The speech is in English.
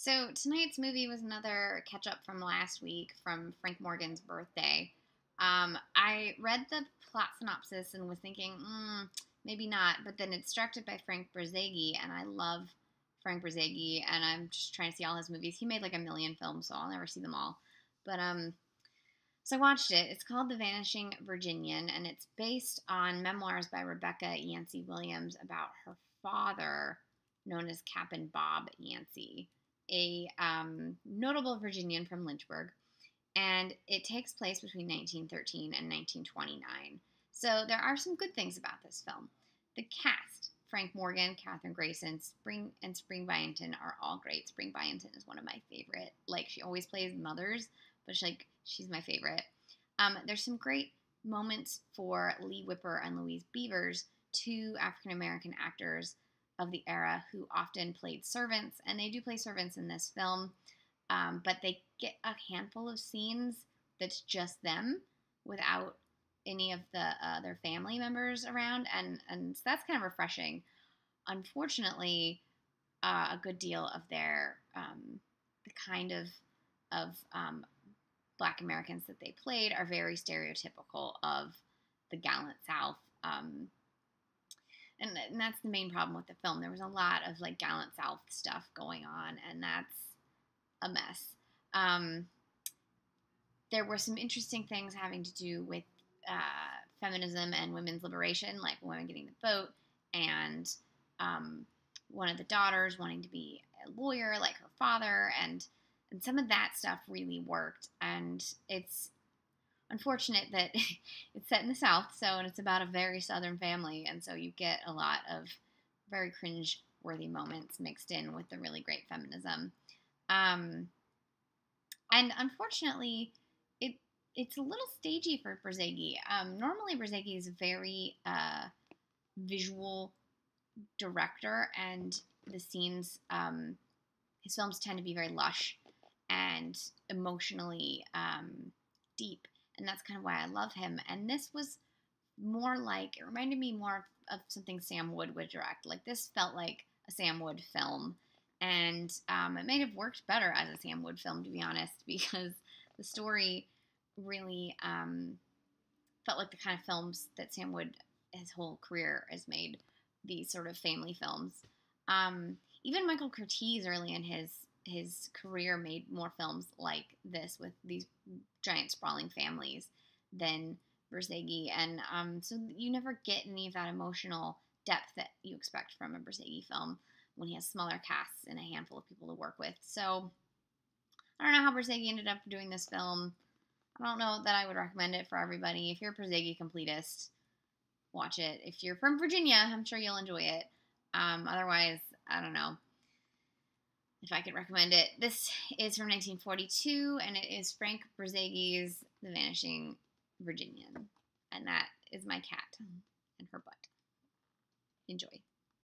So tonight's movie was another catch up from last week from Frank Morgan's birthday. I read the plot synopsis and was thinking, maybe not, but then it's directed by Frank Borzage, and I love Frank Borzage, and I'm just trying to see all his movies. He made like a million films, so I'll never see them all. But so I watched it. It's called The Vanishing Virginian, and it's based on memoirs by Rebecca Yancey Williams about her father, known as Captain Bob Yancey, a notable Virginian from Lynchburg, and it takes place between 1913 and 1929. So there are some good things about this film. The cast, Frank Morgan, Kathryn Grayson, Spring Byington are all great. Spring Byington is one of my favorite. Like, she always plays mothers, but she's my favorite. There's some great moments for Lee Whipper and Louise Beavers, two African-American actors of the era who often played servants, and they do play servants in this film, but they get a handful of scenes that's just them without any of the their family members around, and so that's kind of refreshing. Unfortunately, a good deal of their the kind of Black Americans that they played are very stereotypical of the gallant South. And that's the main problem with the film. There was a lot of like gallant South stuff going on, and that's a mess. There were some interesting things having to do with feminism and women's liberation, like women getting the vote, and one of the daughters wanting to be a lawyer like her father, and some of that stuff really worked. And it's unfortunate that it's set in the South, and it's about a very Southern family, and so you get a lot of very cringe-worthy moments mixed in with the really great feminism. And unfortunately, it's a little stagey for Borzage. Normally, Borzage is a very visual director, and the scenes, his films tend to be very lush and emotionally deep. And that's kind of why I love him. And this was more like, it reminded me more of something Sam Wood would direct. Like, this felt like a Sam Wood film. And it may have worked better as a Sam Wood film, to be honest, because the story really felt like the kind of films that Sam Wood, his whole career, has made, these sort of family films. Even Michael Curtiz early in his career made more films like this with these giant sprawling families than Borzage, and so you never get any of that emotional depth that you expect from a Borzage film when he has smaller casts and a handful of people to work with. So I don't know how Borzage ended up doing this film. I don't know that I would recommend it for everybody. If you're a Borzage completist, watch it. If you're from Virginia, I'm sure you'll enjoy it. Otherwise, I don't know if I could recommend it. This is from 1942, and it is Frank Borzage's The Vanishing Virginian. And that is my cat and her butt. Enjoy.